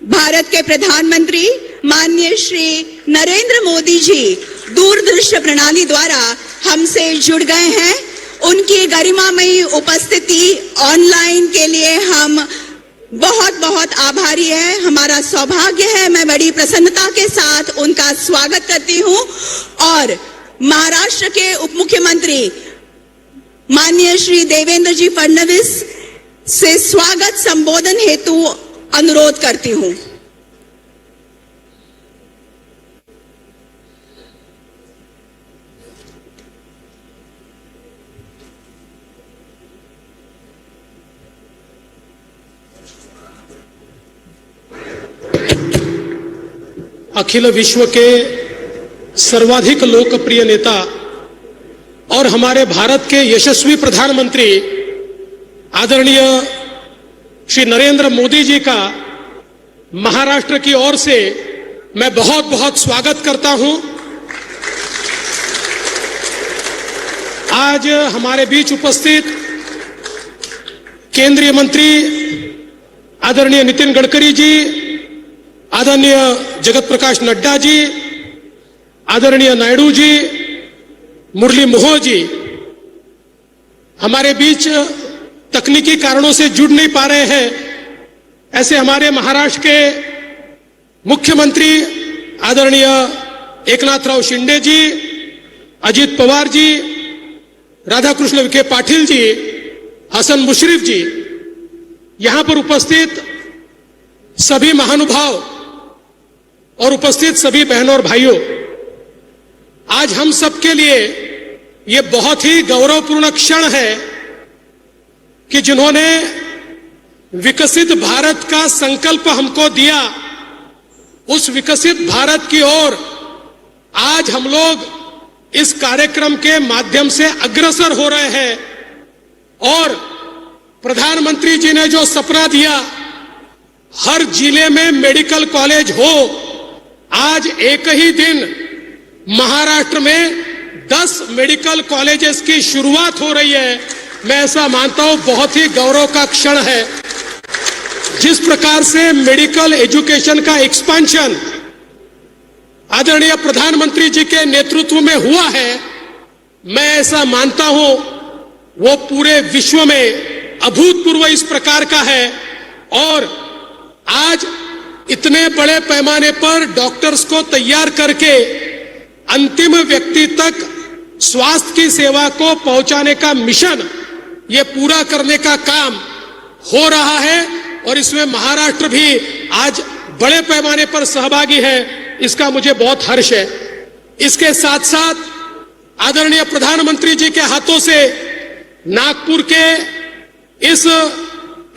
भारत के प्रधानमंत्री माननीय श्री नरेंद्र मोदी जी दूरदृश्य प्रणाली द्वारा हमसे जुड़ गए हैं। उनकी गरिमामयी उपस्थिति ऑनलाइन के लिए हम बहुत बहुत आभारी है। हमारा सौभाग्य है। मैं बड़ी प्रसन्नता के साथ उनका स्वागत करती हूं और महाराष्ट्र के उप मुख्यमंत्री माननीय श्री देवेंद्र जी फडणवीस से स्वागत संबोधन हेतु अनुरोध करती हूं। अखिल विश्व के सर्वाधिक लोकप्रिय नेता और हमारे भारत के यशस्वी प्रधानमंत्री आदरणीय श्री नरेंद्र मोदी जी का महाराष्ट्र की ओर से मैं बहुत बहुत स्वागत करता हूं। आज हमारे बीच उपस्थित केंद्रीय मंत्री आदरणीय नितिन गडकरी जी, आदरणीय जगत प्रकाश नड्डा जी, आदरणीय नायडू जी, मुरली मनोहर जी हमारे बीच तकनीकी कारणों से जुड़ नहीं पा रहे हैं। ऐसे हमारे महाराष्ट्र के मुख्यमंत्री आदरणीय एकनाथराव शिंदे जी, अजित पवार जी, राधाकृष्ण विखे पाटिल जी, हसन मुशर्रफ जी, यहां पर उपस्थित सभी महानुभाव और उपस्थित सभी बहनों और भाइयों, आज हम सबके लिए ये बहुत ही गौरवपूर्ण क्षण है कि जिन्होंने विकसित भारत का संकल्प हमको दिया, उस विकसित भारत की ओर आज हम लोग इस कार्यक्रम के माध्यम से अग्रसर हो रहे हैं। और प्रधानमंत्री जी ने जो सपना दिया हर जिले में मेडिकल कॉलेज हो, आज एक ही दिन महाराष्ट्र में 10 मेडिकल कॉलेजेस की शुरुआत हो रही है। मैं ऐसा मानता हूं बहुत ही गौरव का क्षण है। जिस प्रकार से मेडिकल एजुकेशन का एक्सपेंशन आदरणीय प्रधानमंत्री जी के नेतृत्व में हुआ है, मैं ऐसा मानता हूं वो पूरे विश्व में अभूतपूर्व इस प्रकार का है। और आज इतने बड़े पैमाने पर डॉक्टर्स को तैयार करके अंतिम व्यक्ति तक स्वास्थ्य की सेवा को पहुंचाने का मिशन ये पूरा करने का काम हो रहा है और इसमें महाराष्ट्र भी आज बड़े पैमाने पर सहभागी है। इसका मुझे बहुत हर्ष है। इसके साथ साथ आदरणीय प्रधानमंत्री जी के हाथों से नागपुर के इस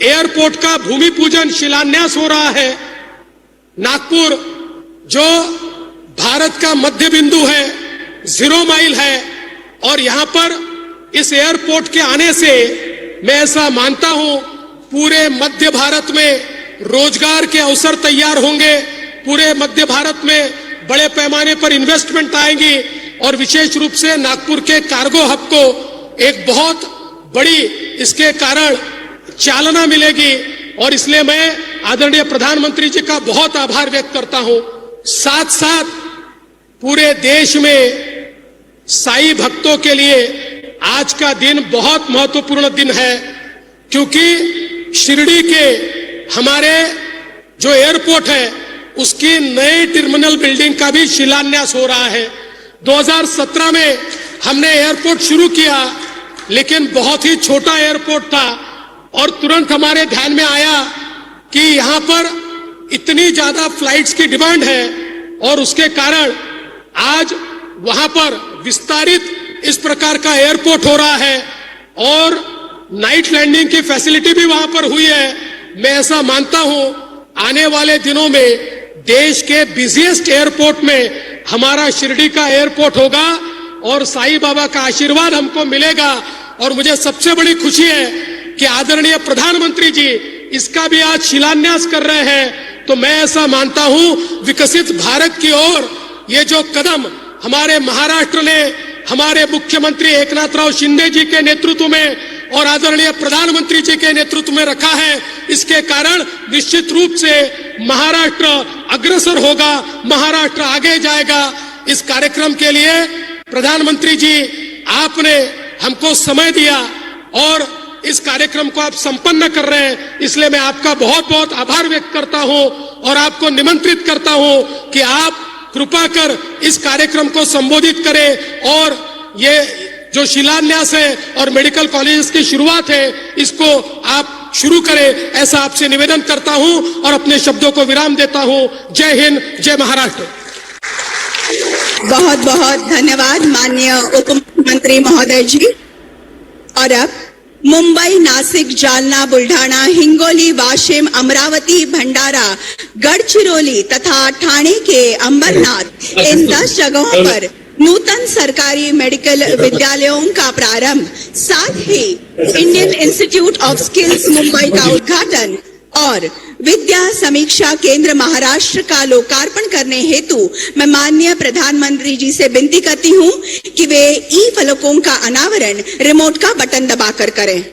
एयरपोर्ट का भूमि पूजन शिलान्यास हो रहा है। नागपुर जो भारत का मध्य बिंदु है, 0 माइल है, और यहां पर इस एयरपोर्ट के आने से मैं ऐसा मानता हूं पूरे मध्य भारत में रोजगार के अवसर तैयार होंगे, पूरे मध्य भारत में बड़े पैमाने पर इन्वेस्टमेंट आएंगी और विशेष रूप से नागपुर के कार्गो हब को एक बहुत बड़ी इसके कारण चालना मिलेगी। और इसलिए मैं आदरणीय प्रधानमंत्री जी का बहुत आभार व्यक्त करता हूं। साथ साथ पूरे देश में साईं भक्तों के लिए आज का दिन बहुत महत्वपूर्ण दिन है, क्योंकि शिरडी के हमारे जो एयरपोर्ट है उसकी नई टर्मिनल बिल्डिंग का भी शिलान्यास हो रहा है। 2017 में हमने एयरपोर्ट शुरू किया, लेकिन बहुत ही छोटा एयरपोर्ट था और तुरंत हमारे ध्यान में आया कि यहां पर इतनी ज्यादा फ्लाइट्स की डिमांड है और उसके कारण आज वहां पर विस्तारित इस प्रकार का एयरपोर्ट हो रहा है और नाइट लैंडिंग की फैसिलिटी भी वहां पर हुई है। मैं ऐसा मानता हूं आने वाले दिनों में देश के बिजिएस्ट एयरपोर्ट में हमारा शिरडी का एयरपोर्ट होगा और साईं बाबा का आशीर्वाद हमको मिलेगा। और मुझे सबसे बड़ी खुशी है कि आदरणीय प्रधानमंत्री जी इसका भी आज शिलान्यास कर रहे हैं। तो मैं ऐसा मानता हूं विकसित भारत की ओर ये जो कदम हमारे महाराष्ट्र ने हमारे मुख्यमंत्री एकनाथराव शिंदे जी के नेतृत्व में और आदरणीय प्रधानमंत्री जी के नेतृत्व में रखा है। इसके कारण निश्चित रूप से महाराष्ट्र अग्रसर होगा, महाराष्ट्र आगे जाएगा। इस कार्यक्रम के लिए प्रधानमंत्री जी आपने हमको समय दिया और इस कार्यक्रम को आप संपन्न कर रहे हैं, इसलिए मैं आपका बहुत बहुत आभार व्यक्त करता हूं और आपको निमंत्रित करता हूं कि आप कृपा कर इस कार्यक्रम को संबोधित करें और ये जो शिलान्यास है और मेडिकल कॉलेजेस की शुरुआत है, इसको आप शुरू करें, ऐसा आपसे निवेदन करता हूं और अपने शब्दों को विराम देता हूं। जय हिंद, जय महाराष्ट्र। बहुत बहुत धन्यवाद माननीय उप मुख्यमंत्री महोदय जी। और अब मुंबई, नासिक, जालना, बुल्ढाना, हिंगोली, वाशिम, अमरावती, भंडारा, गढ़चिरौली तथा ठाणे के अंबरनाथ इन 10 जगहों पर नूतन सरकारी मेडिकल विद्यालयों का प्रारंभ, साथ ही Indian institute of skills Mumbai का उद्घाटन और विद्या समीक्षा केंद्र महाराष्ट्र का लोकार्पण करने हेतु मैं माननीय प्रधानमंत्री जी से विनती करती हूं कि वे ई फलकों का अनावरण रिमोट का बटन दबाकर करें।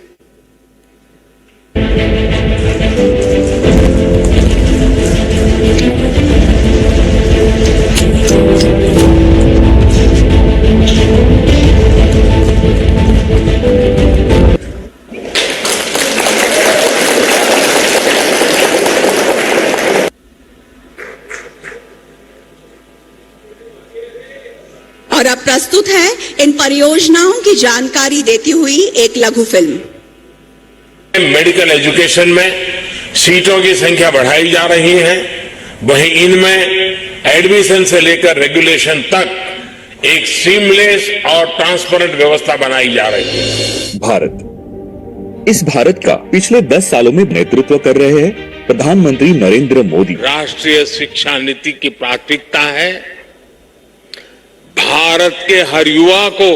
और अब प्रस्तुत है इन परियोजनाओं की जानकारी देती हुई एक लघु फिल्म। मेडिकल एजुकेशन में सीटों की संख्या बढ़ाई जा रही है, वहीं इनमें एडमिशन से लेकर रेगुलेशन तक एक सीमलेस और ट्रांसपेरेंट व्यवस्था बनाई जा रही है। भारत, इस भारत का पिछले 10 सालों में नेतृत्व कर रहे हैं प्रधानमंत्री नरेंद्र मोदी। राष्ट्रीय शिक्षा नीति की प्राथमिकता है भारत के हर युवा को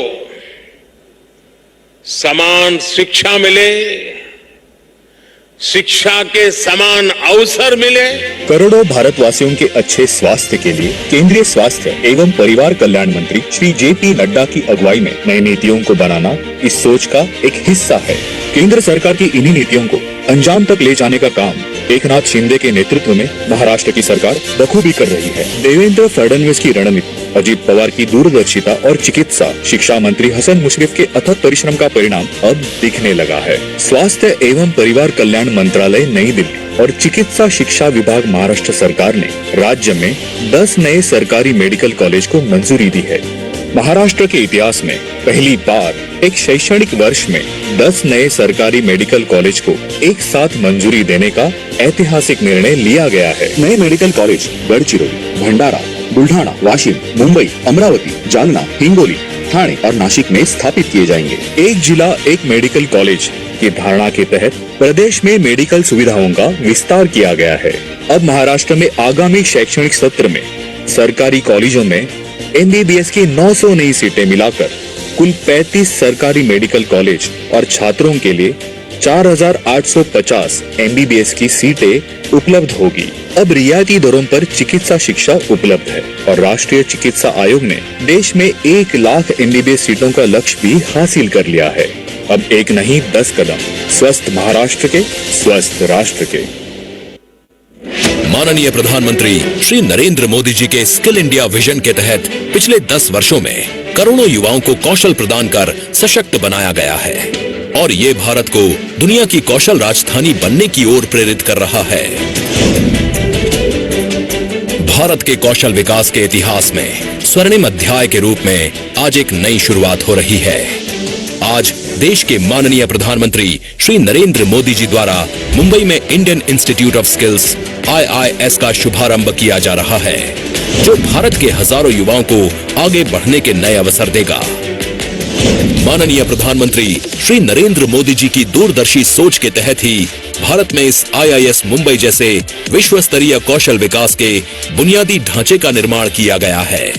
समान शिक्षा मिले, शिक्षा के समान अवसर मिले। करोड़ों भारतवासियों के अच्छे स्वास्थ्य के लिए केंद्रीय स्वास्थ्य एवं परिवार कल्याण मंत्री श्री JP नड्डा की अगुवाई में नई नीतियों को बनाना इस सोच का एक हिस्सा है। केंद्र सरकार की इन्हीं नीतियों को अंजाम तक ले जाने का काम एकनाथ शिंदे के नेतृत्व में महाराष्ट्र की सरकार बखूबी कर रही है। देवेंद्र फडणवीस की रणनीति, अजीत पवार की दूरदर्शिता और चिकित्सा शिक्षा मंत्री हसन मुशर्रफ के अथक परिश्रम का परिणाम अब दिखने लगा है। स्वास्थ्य एवं परिवार कल्याण मंत्रालय नई दिल्ली और चिकित्सा शिक्षा विभाग महाराष्ट्र सरकार ने राज्य में 10 नए सरकारी मेडिकल कॉलेज को मंजूरी दी है। महाराष्ट्र के इतिहास में पहली बार एक शैक्षणिक वर्ष में 10 नए सरकारी मेडिकल कॉलेज को एक साथ मंजूरी देने का ऐतिहासिक निर्णय लिया गया है। नए मेडिकल कॉलेज गढ़चिरौली, भंडारा, बुल्ढाना, वाशिम, मुंबई, अमरावती, जालना, हिंगोली, ठाणे और नासिक में स्थापित किए जाएंगे। एक जिला एक मेडिकल कॉलेज की धारणा के तहत प्रदेश में मेडिकल सुविधाओं का विस्तार किया गया है। अब महाराष्ट्र में आगामी शैक्षणिक सत्र में सरकारी कॉलेजों में MBBS की 900 नई सीटें मिलाकर कुल 35 सरकारी मेडिकल कॉलेज और छात्रों के लिए 4850 MBBS की सीटें उपलब्ध होगी। अब रियायती दरों पर चिकित्सा शिक्षा उपलब्ध है और राष्ट्रीय चिकित्सा आयोग ने देश में 1 लाख MBBS सीटों का लक्ष्य भी हासिल कर लिया है। अब एक नहीं 10 कदम स्वस्थ महाराष्ट्र के, स्वस्थ राष्ट्र के। माननीय प्रधानमंत्री श्री नरेंद्र मोदी जी के स्किल इंडिया विजन के तहत पिछले 10 वर्षों में करोड़ों युवाओं को कौशल प्रदान कर सशक्त बनाया गया है और ये भारत को दुनिया की कौशल राजधानी बनने की ओर प्रेरित कर रहा है। भारत के कौशल विकास के इतिहास में स्वर्णिम अध्याय के रूप में आज एक नई शुरुआत हो रही है। आज देश के माननीय प्रधानमंत्री श्री नरेंद्र मोदी जी द्वारा मुंबई में Indian institute of skills IIS का शुभारंभ किया जा रहा है, जो भारत के हजारों युवाओं को आगे बढ़ने के नए अवसर देगा। माननीय प्रधानमंत्री श्री नरेंद्र मोदी जी की दूरदर्शी सोच के तहत ही भारत में इस IIS मुंबई जैसे विश्व स्तरीय कौशल विकास के बुनियादी ढांचे का निर्माण किया गया है,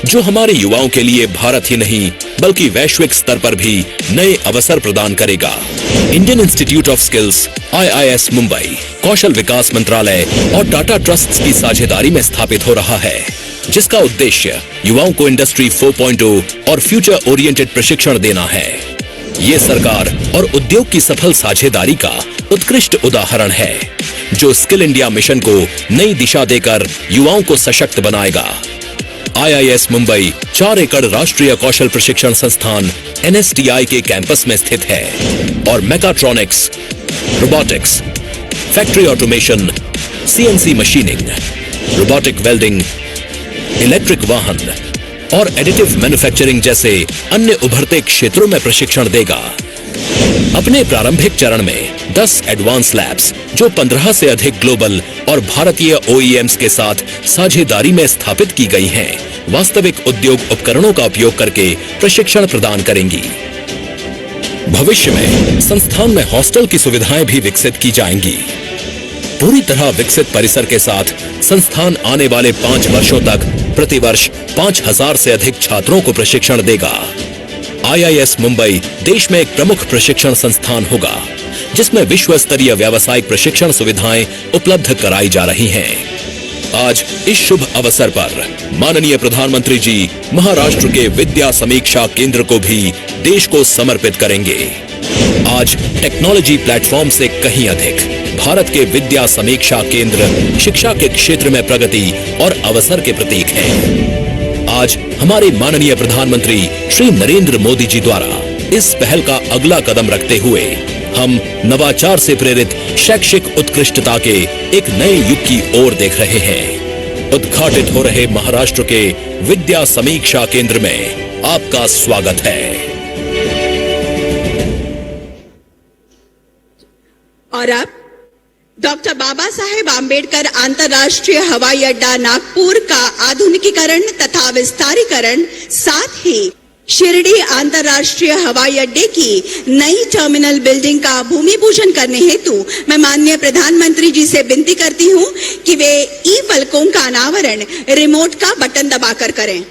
जो हमारे युवाओं के लिए भारत ही नहीं बल्कि वैश्विक स्तर पर भी नए अवसर प्रदान करेगा। Indian institute of skills IIS Mumbai कौशल विकास मंत्रालय और टाटा ट्रस्ट की साझेदारी में स्थापित हो रहा है, जिसका उद्देश्य युवाओं को इंडस्ट्री 4.0 और फ्यूचर ओरिएंटेड प्रशिक्षण देना है। ये सरकार और उद्योग की सफल साझेदारी का उत्कृष्ट उदाहरण है, जो स्किल इंडिया मिशन को नई दिशा देकर युवाओं को सशक्त बनाएगा। IIS मुंबई 4 एकड़ राष्ट्रीय कौशल प्रशिक्षण संस्थान NSTI के कैंपस में स्थित है और mechatronics, robotics, factory automation, CNC machining, robotic welding, electric वाहन और एडिटिव मैन्युफैक्चरिंग जैसे अन्य उभरते क्षेत्रों में प्रशिक्षण देगा। अपने प्रारंभिक चरण में 10 एडवांस लैब्स जो 15 से अधिक ग्लोबल और भारतीय OEMs के साथ साझेदारी में स्थापित की गई हैं, वास्तविक उद्योग उपकरणों का उपयोग करके प्रशिक्षण प्रदान करेंगी। भविष्य में संस्थान में हॉस्टल की सुविधाएं भी विकसित की जाएंगी। पूरी तरह विकसित परिसर के साथ संस्थान आने वाले 5 वर्षों तक प्रतिवर्ष 5000 से अधिक छात्रों को प्रशिक्षण देगा। IIS मुंबई देश में एक प्रमुख प्रशिक्षण संस्थान होगा, जिसमें विश्व स्तरीय व्यावसायिक प्रशिक्षण सुविधाएं उपलब्ध कराई जा रही हैं। आज इस शुभ अवसर पर माननीय प्रधानमंत्री जी महाराष्ट्र के विद्या समीक्षा केंद्र को भी देश को समर्पित करेंगे। आज टेक्नोलॉजी प्लेटफॉर्म से कहीं अधिक भारत के विद्या समीक्षा केंद्र शिक्षा के क्षेत्र में प्रगति और अवसर के प्रतीक हैं। आज हमारे माननीय प्रधानमंत्री श्री नरेंद्र मोदी जी द्वारा इस पहल का अगला कदम रखते हुए हम नवाचार से प्रेरित शैक्षिक उत्कृष्टता के एक नए युग की ओर देख रहे हैं। उद्घाटित हो रहे महाराष्ट्र के विद्या समीक्षा केंद्र में आपका स्वागत है। और अब डॉक्टर बाबा साहेब आम्बेडकर अंतर्राष्ट्रीय हवाई अड्डा नागपुर का आधुनिकीकरण तथा विस्तारीकरण, साथ ही शिरडी अंतर्राष्ट्रीय हवाई अड्डे की नई टर्मिनल बिल्डिंग का भूमि पूजन करने हेतु मैं माननीय प्रधानमंत्री जी से विनती करती हूं कि वे ई फलकों का अनावरण रिमोट का बटन दबाकर करें।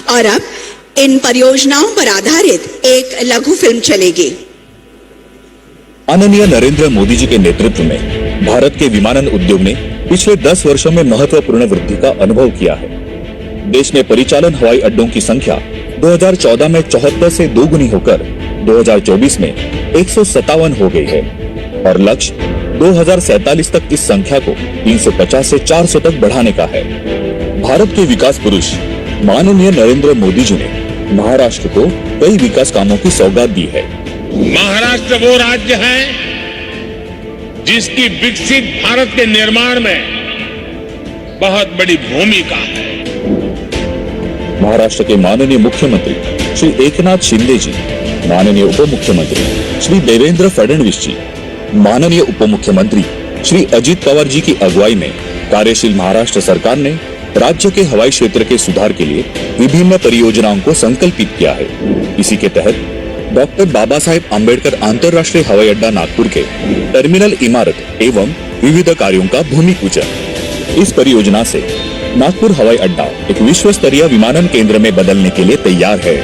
और अब इन परियोजनाओं पर आधारित एक लघु फिल्म चलेगी। माननीय नरेंद्र मोदी जी के नेतृत्व में भारत के विमानन उद्योग ने पिछले 10 वर्षों में महत्वपूर्ण वृद्धि का अनुभव किया है। देश में परिचालन हवाई अड्डों की संख्या 2014 में 74 से दोगुनी होकर 2024 में 157 हो गई है और लक्ष्य 2047 तक इस संख्या को 350 से 400 तक बढ़ाने का है। भारत के विकास पुरुष माननीय नरेंद्र मोदी जी ने महाराष्ट्र को कई विकास कामों की सौगात दी है। महाराष्ट्र वो राज्य है जिसकी विकसित भारत के निर्माण में बहुत बड़ी भूमिका है। महाराष्ट्र के माननीय मुख्यमंत्री श्री एकनाथ शिंदे जी, माननीय उप मुख्यमंत्री श्री देवेंद्र फडणवीस जी, माननीय उप मुख्यमंत्री श्री अजित पवार जी की अगुवाई में कार्यशील महाराष्ट्र सरकार ने राज्य के हवाई क्षेत्र के सुधार के लिए विभिन्न परियोजनाओं को संकल्पित किया है। इसी के तहत डॉक्टर बाबा साहेब आम्बेडकर अंतर्राष्ट्रीय हवाई अड्डा नागपुर के टर्मिनल इमारत एवं विविध कार्यों का भूमि पूजन। इस परियोजना से नागपुर हवाई अड्डा एक विश्व स्तरीय विमानन केंद्र में बदलने के लिए तैयार है।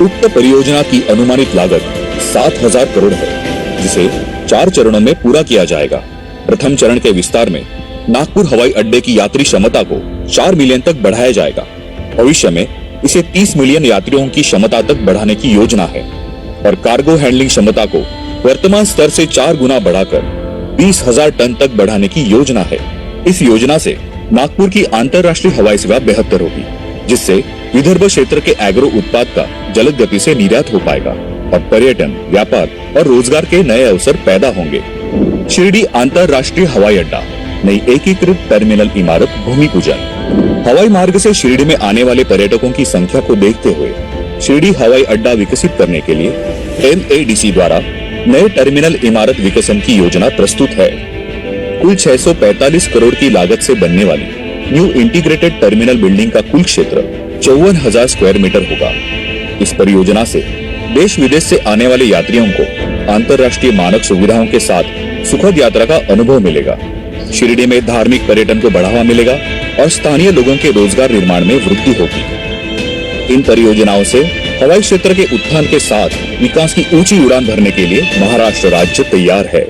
उक्त परियोजना की अनुमानित लागत 7,000 करोड़ है, जिसे 4 चरणों में पूरा किया जाएगा। प्रथम चरण के विस्तार में नागपुर हवाई अड्डे की यात्री क्षमता को 4 मिलियन तक बढ़ाया जाएगा। भविष्य में इसे 30 मिलियन यात्रियों की क्षमता तक बढ़ाने की योजना है और कार्गो हैंडलिंग क्षमता को वर्तमान स्तर से 4 गुना बढ़ाकर 20,000 टन तक बढ़ाने की योजना है। इस योजना से नागपुर की अंतर्राष्ट्रीय हवाई सेवा बेहतर होगी, जिससे विदर्भ क्षेत्र के एग्रो उत्पाद का जलद गति से निर्यात हो पाएगा और पर्यटन, व्यापार और रोजगार के नए अवसर पैदा होंगे। शिरडी अंतर्राष्ट्रीय हवाई अड्डा नई एकीकृत टर्मिनल इमारत भूमि पूजन। हवाई मार्ग से शिरडी में आने वाले पर्यटकों की संख्या को देखते हुए शिरडी हवाई अड्डा विकसित करने के लिए MADC द्वारा नए टर्मिनल इमारत विकसन की योजना प्रस्तुत है। कुल 645 करोड़ की लागत से बनने वाली न्यू इंटीग्रेटेड टर्मिनल बिल्डिंग का कुल क्षेत्र 54,000 स्क्वायर मीटर होगा। इस परियोजना से देश विदेश से आने वाले यात्रियों को अंतर्राष्ट्रीय मानक सुविधाओं के साथ सुखद यात्रा का अनुभव मिलेगा। शिरडी में धार्मिक पर्यटन को बढ़ावा मिलेगा और स्थानीय लोगों के रोजगार निर्माण में वृद्धि होगी। इन परियोजनाओं से हवाई क्षेत्र के उत्थान के साथ विकास की ऊंची उड़ान भरने के लिए महाराष्ट्र राज्य तैयार है।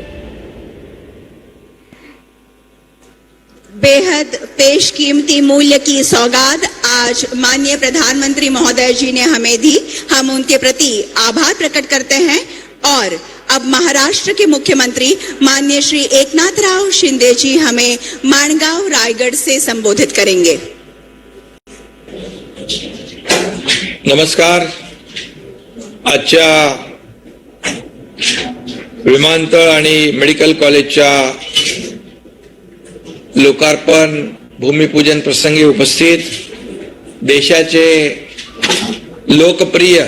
बेहद पेशकीमती मूल्य की सौगात आज माननीय प्रधानमंत्री महोदय जी ने हमें दी। हम उनके प्रति आभार प्रकट करते हैं और अब महाराष्ट्र के मुख्यमंत्री माननीय श्री एकनाथराव शिंदे जी हमें माणगाव रायगढ़ से संबोधित करेंगे। नमस्कार। आजच्या विमानतळ आणि मेडिकल कॉलेजच्या लोकार्पण भूमिपूजन प्रसंगी उपस्थित देशाचे लोकप्रिय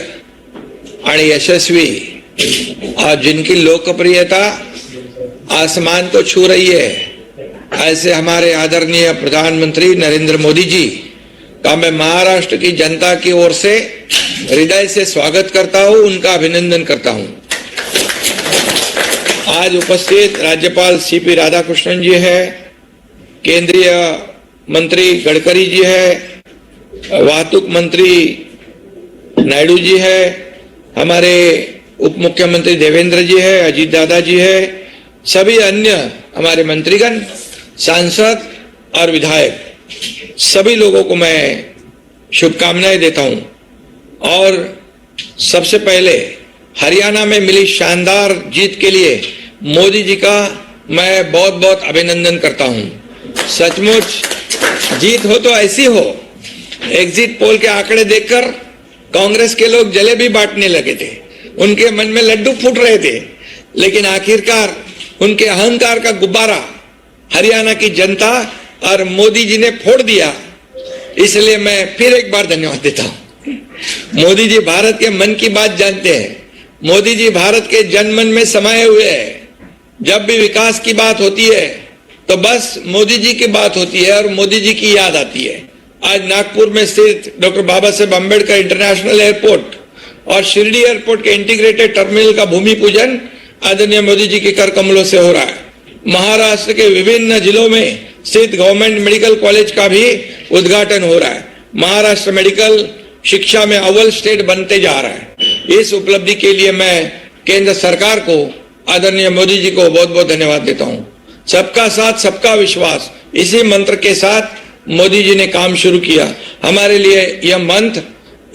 आणि यशस्वी और जिनकी लोकप्रियता आसमान को छू रही है, ऐसे हमारे आदरणीय प्रधानमंत्री नरेंद्र मोदी जी का मैं महाराष्ट्र की जनता की ओर से हृदय से स्वागत करता हूं, उनका अभिनंदन करता हूं। आज उपस्थित राज्यपाल सीपी राधाकृष्णन जी है, केंद्रीय मंत्री गडकरी जी है, वाहतूक मंत्री नायडू जी है, हमारे उप मुख्यमंत्री देवेंद्र जी है, अजीत दादा जी है, सभी अन्य हमारे मंत्रीगण, सांसद और विधायक, सभी लोगों को मैं शुभकामनाएं देता हूं। और सबसे पहले हरियाणा में मिली शानदार जीत के लिए मोदी जी का मैं बहुत बहुत अभिनंदन करता हूं। सचमुच जीत हो तो ऐसी हो। एग्जिट पोल के आंकड़े देखकर कांग्रेस के लोग जलेबी बांटने लगे थे, उनके मन में लड्डू फूट रहे थे, लेकिन आखिरकार उनके अहंकार का गुब्बारा हरियाणा की जनता और मोदी जी ने फोड़ दिया। इसलिए मैं फिर एक बार धन्यवाद देता हूं। मोदी जी भारत के मन की बात जानते हैं। मोदी जी भारत के जनमन में समाये हुए हैं। जब भी विकास की बात होती है तो बस मोदी जी की बात होती है और मोदी जी की याद आती है। आज नागपुर में स्थित doctor Baba Saheb Ambedkar international airport और शिरडी एयरपोर्ट के इंटीग्रेटेड टर्मिनल का भूमि पूजन आदरणीय मोदी जी के कर कमलों से हो रहा है। महाराष्ट्र के विभिन्न जिलों में स्थित गवर्नमेंट मेडिकल कॉलेज का भी उद्घाटन हो रहा है। महाराष्ट्र मेडिकल शिक्षा में अव्वल स्टेट बनते जा रहा है। इस उपलब्धि के लिए मैं केंद्र सरकार को, आदरणीय मोदी जी को बहुत बहुत धन्यवाद देता हूं। सबका साथ सबका विश्वास, इसी मंत्र के साथ मोदी जी ने काम शुरू किया। हमारे लिए यह मंत्र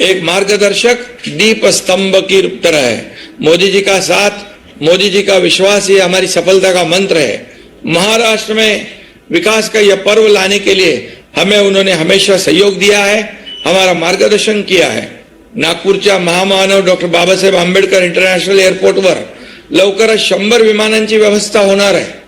एक मार्गदर्शक दीप स्तंभ की तरह है। मोदी जी का साथ, मोदी जी का विश्वास, ये हमारी सफलता का मंत्र है। महाराष्ट्र में विकास का यह पर्व लाने के लिए हमें उन्होंने हमेशा सहयोग दिया है, हमारा मार्गदर्शन किया है। नागपूरच्या महामानव डॉक्टर बाबासाहेब आंबेडकर इंटरनॅशनल एअरपोर्टवर लवकरच 100 विमानांची व्यवस्था होणार आहे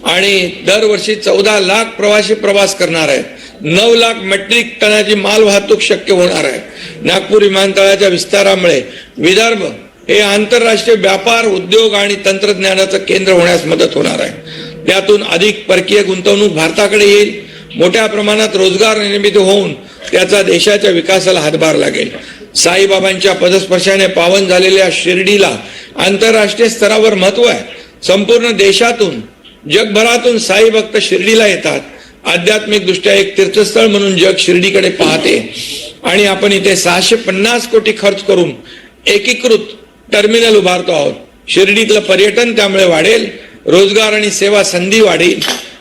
आणि दरवर्षी 14 लाख प्रवासी प्रवास करणार आहेत। 9 लाख मेट्रिक टनाची माल वाहतूक शक्य होणार आहे। नागपूर विमानतळाच्या विस्तारामुळे विदर्भ हे आंतरराष्ट्रीय व्यापार, उद्योग आणि तंत्रज्ञानाचं केंद्र होण्यास मदत होणार आहे। त्यातून अधिक परकीय गुंतवणूक भारताकडे येईल, मोठ्या प्रमाणात रोजगार निर्मिती होऊन त्याचा देशाच्या विकासाला हातभार लागेल। साईबाबांच्या पदस्पर्शाने पावन झालेल्या शिर्डीला आंतरराष्ट्रीय स्तरावर महत्व आहे। संपूर्ण देशातून, जगभरातून साई भक्त शिर्डीला येतात। आध्यात्मिक दृष्ट्या एक तीर्थस्थळ म्हणून जग शिर्डीकडे पाहते आणि आपण इथे 650 कोटी खर्च करून एकीकृत टर्मिनल उभारतो आहोत। शिर्डीतलं पर्यटन त्यामुळे वाढेल, रोजगार आणि सेवा संधी वाढेल।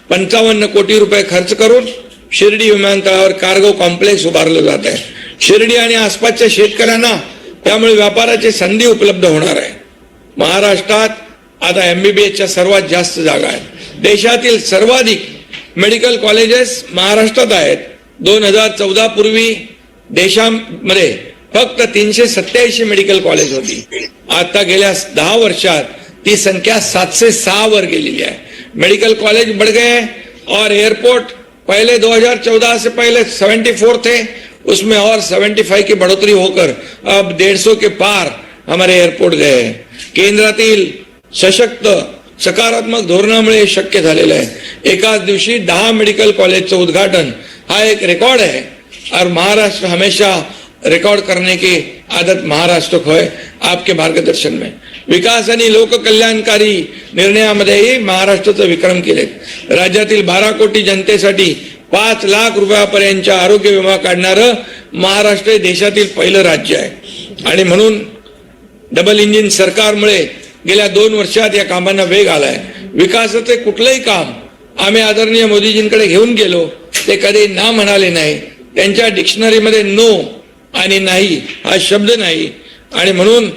55 कोटी रुपये खर्च करून शिर्डी विमानतळावर कार्गो कॉम्प्लेक्स उभारलं जात आहे। शिर्डी आणि आसपासच्या शेतकऱ्यांना त्यामुळे व्यापाराची संधी उपलब्ध होणार आहे। महाराष्ट्रात आता एमबीबीएसच्या सर्वात जास्त जागा आहेत। देशातील सर्वाधिक मेडिकल कॉलेजेस महाराष्ट्रात आहेत। 2014 पूर्वी देशामध्ये फक्त 387 मेडिकल कॉलेज होती। आता गेल्या 10 वर्षात ती संख्या 706 वर गेलेली है। मेडिकल कॉलेज बढ़ गए हैं और एयरपोर्ट पहले 2014 से पहले 74 थे, उसमें और 75 की बढ़ोतरी होकर अब 150 के पार हमारे एयरपोर्ट गए हैं। केंद्रातील सशक्त सकारात्मक धोरणामुळे शक्य झालेलं आहे। एकाच दिवशी 10 मेडिकल कॉलेजचं उद्घाटन हा एक रिकॉर्ड है और महाराष्ट्र हमेशा रिकॉर्ड करने की आदत महाराष्ट्र को है। आपके मार्गदर्शन में विकास आणि लोककल्याणकारी निर्णयामध्येही महाराष्ट्राचे विक्रम केले। राज्यातील 12 कोटी जनतेसाठी 5 लाख रुपयापर्यंतच्या आरोग्य विमा काढणारं महाराष्ट्र हे देशातील पहिलं राज्य आहे आणि म्हणून डबल इंजिन सरकारमुळे गेल्या 2 वर्षात या कामांना वेग आलाय. विकासाचे कुठलंही काम आम्ही आदरणीय मोदीजींकडे घेऊन गेलो ते कधी ना म्हणाले नाही. त्यांच्या डिक्शनरीमध्ये नो आणि नाही हा शब्द नाही आणि म्हणून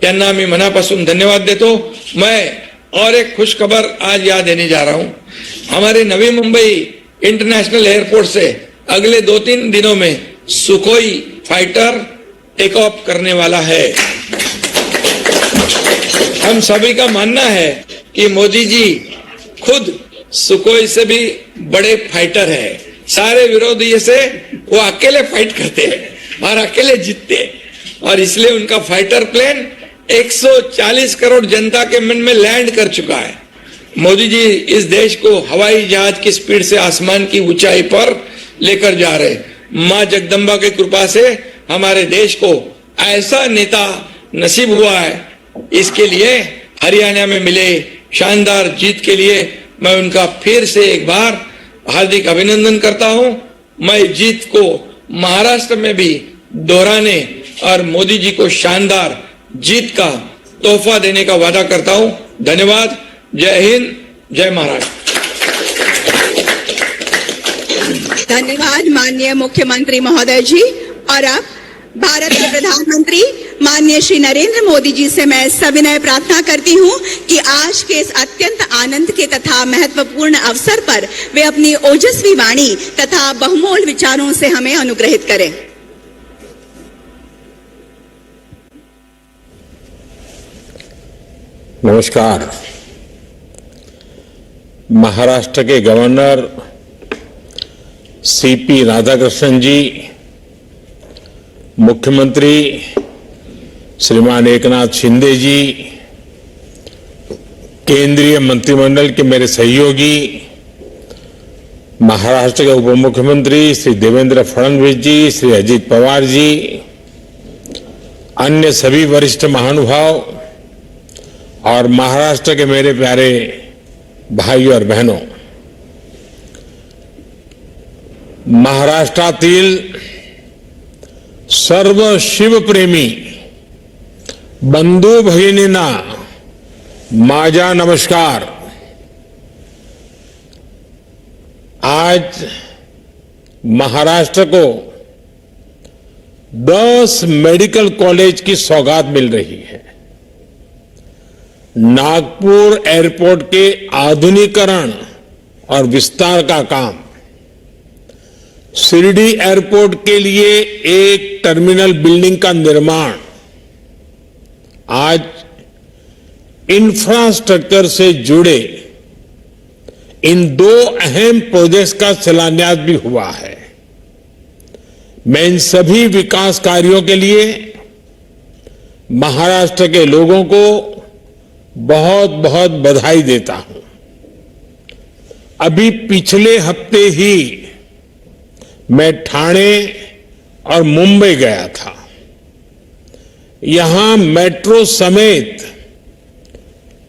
त्यांना मी मनापासून धन्यवाद देतो. मैं और एक खुश खबर आज याद देने जा रहा हूं. हमारे नवी मुंबई इंटरनेशनल एयरपोर्ट से अगले 2-3 दिनों में सुखोई फाइटर टेक ऑफ करने वाला है. हम सभी का मानना है कि मोदी जी खुद सुखोई से भी बड़े फाइटर है. सारे विरोधी से वो अकेले फाइट करते हैं और अकेले जीतते हैं और इसलिए उनका फाइटर प्लेन 140 करोड़ जनता के मन में लैंड कर चुका है. मोदी जी इस देश को हवाई जहाज की स्पीड से आसमान की ऊंचाई पर लेकर जा रहे. मां जगदम्बा की कृपा से हमारे देश को ऐसा नेता नसीब हुआ है. इसके लिए हरियाणा में मिले शानदार जीत के लिए मैं उनका फिर से एक बार हार्दिक अभिनंदन करता हूं. मैं जीत को महाराष्ट्र में भी दोहराने और मोदी जी को शानदार जीत का तोहफा देने का वादा करता हूं. धन्यवाद. जय हिंद, जय महाराष्ट्र. धन्यवाद माननीय मुख्यमंत्री महोदय जी. और अब भारत के प्रधानमंत्री माननीय श्री नरेंद्र मोदी जी से मैं सविनय प्रार्थना करती हूं कि आज के इस अत्यंत आनंद के तथा महत्वपूर्ण अवसर पर वे अपनी ओजस्वी वाणी तथा बहुमोल विचारों से हमें अनुग्रहित करें. नमस्कार. महाराष्ट्र के गवर्नर सीपी राधाकृष्णन जी, मुख्यमंत्री श्रीमान एकनाथ शिंदे जी, केंद्रीय मंत्रिमंडल के मेरे सहयोगी, महाराष्ट्र के उप मुख्यमंत्री श्री देवेंद्र फडणवीस जी, श्री अजित पवार जी, अन्य सभी वरिष्ठ महानुभाव और महाराष्ट्र के मेरे प्यारे भाइयों और बहनों, महाराष्ट्रातील सर्व शिवप्रेमी बंधू भगिनींना माझा नमस्कार. आज महाराष्ट्र को 10 मेडिकल कॉलेज की सौगात मिल रही है. नागपुर एयरपोर्ट के आधुनिकीकरण और विस्तार का काम, शिरडी एयरपोर्ट के लिए एक टर्मिनल बिल्डिंग का निर्माण, आज इंफ्रास्ट्रक्चर से जुड़े इन 2 अहम प्रोजेक्ट्स का शिलान्यास भी हुआ है. मैं इन सभी विकास कार्यों के लिए महाराष्ट्र के लोगों को बहुत बहुत बधाई देता हूं. अभी पिछले हफ्ते ही मैं ठाणे और मुंबई गया था. यहां मेट्रो समेत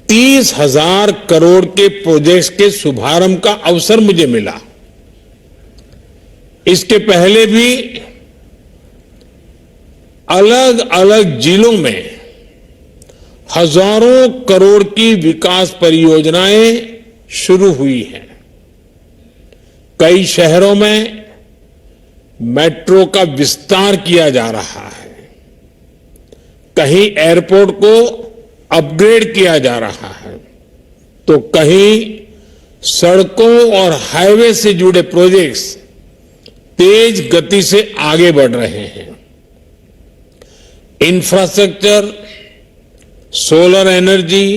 30,000 करोड़ के प्रोजेक्ट्स के शुभारंभ का अवसर मुझे मिला. इसके पहले भी अलग अलग जिलों में हजारों करोड़ की विकास परियोजनाएं शुरू हुई हैं. कई शहरों में मेट्रो का विस्तार किया जा रहा है, कहीं एयरपोर्ट को अपग्रेड किया जा रहा है, तो कहीं सड़कों और हाईवे से जुड़े प्रोजेक्ट्स तेज गति से आगे बढ़ रहे हैं. Infrastructure, solar energy,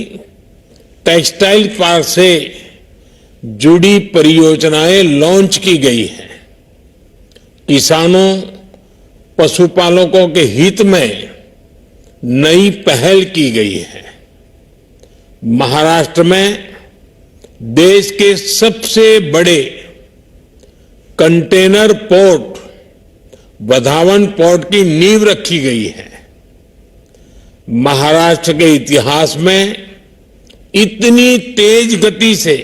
textile park से जुड़ी परियोजनाएं लॉन्च की गई हैं. किसानों, पशुपालकों के हित में नई पहल की गई है. महाराष्ट्र में देश के सबसे बड़े कंटेनर पोर्ट वधावन पोर्ट की नींव रखी गई है. महाराष्ट्र के इतिहास में इतनी तेज गति से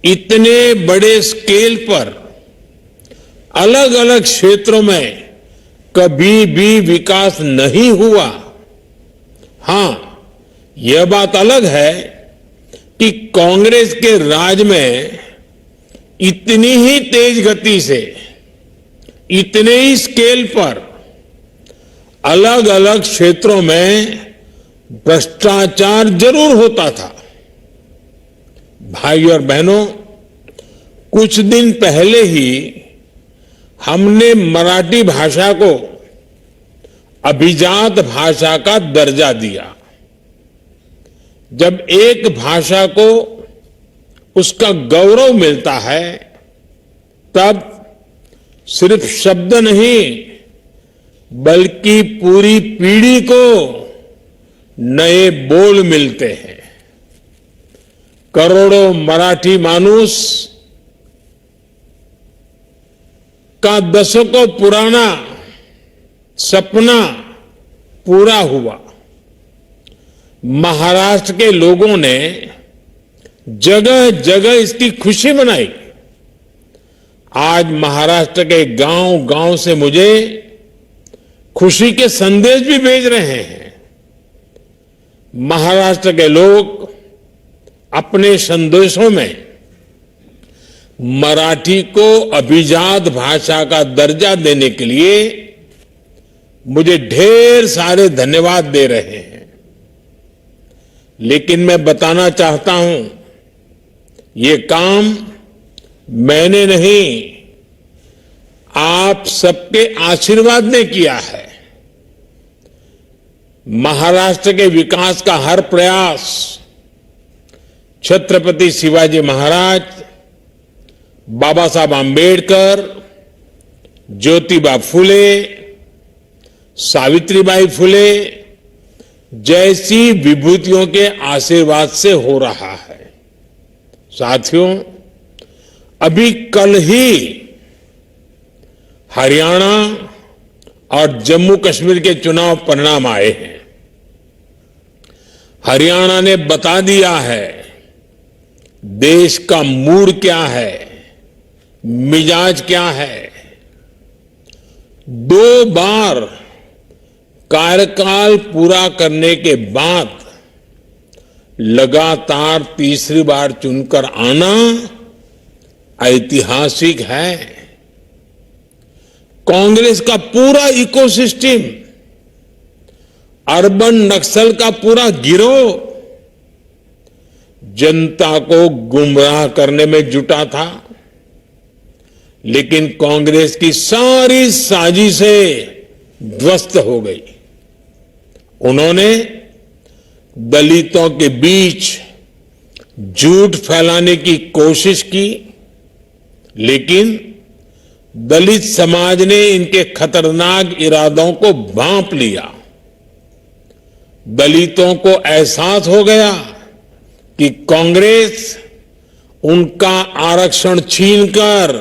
इतने बड़े स्केल पर अलग अलग क्षेत्रों में कभी भी विकास नहीं हुआ। हां, यह बात अलग है कि कांग्रेस के राज में इतनी ही तेज गति से, इतने ही स्केल पर अलग अलग क्षेत्रों में भ्रष्टाचार जरूर होता था। भाई और बहनों, कुछ दिन पहले ही हमने मराठी भाषा को अभिजात भाषा का दर्जा दिया। जब एक भाषा को उसका गौरव मिलता है, तब सिर्फ शब्द नहीं बल्कि पूरी पीढ़ी को नए बोल मिलते हैं। करोड़ों मराठी मानुष का दशकों पुराना सपना पूरा हुआ। महाराष्ट्र के लोगों ने जगह जगह इसकी खुशी मनाई। आज महाराष्ट्र के गांव गांव से मुझे खुशी के संदेश भी भेज रहे हैं। महाराष्ट्र के लोग अपने संदेशों में मराठी को अभिजात भाषा का दर्जा देने के लिए मुझे ढेर सारे धन्यवाद दे रहे हैं। लेकिन मैं बताना चाहता हूं, ये काम मैंने नहीं, आप सबके आशीर्वाद ने किया है। महाराष्ट्र के विकास का हर प्रयास छत्रपति शिवाजी महाराज, बाबा साहब आंबेडकर, ज्योतिबा फुले, सावित्रीबाई फुले जैसी विभूतियों के आशीर्वाद से हो रहा है। साथियों, अभी कल ही हरियाणा और जम्मू कश्मीर के चुनाव परिणाम आए हैं। हरियाणा ने बता दिया है देश का मूड क्या है, मिजाज क्या है। 2 बार कार्यकाल पूरा करने के बाद लगातार तीसरी बार चुनकर आना ऐतिहासिक है। कांग्रेस का पूरा इकोसिस्टम, अर्बन नक्सल का पूरा गिरोह जनता को गुमराह करने में जुटा था, लेकिन कांग्रेस की सारी साजिशें ध्वस्त हो गई। उन्होंने दलितों के बीच झूठ फैलाने की कोशिश की, लेकिन दलित समाज ने इनके खतरनाक इरादों को भांप लिया। दलितों को एहसास हो गया कि कांग्रेस उनका आरक्षण छीनकर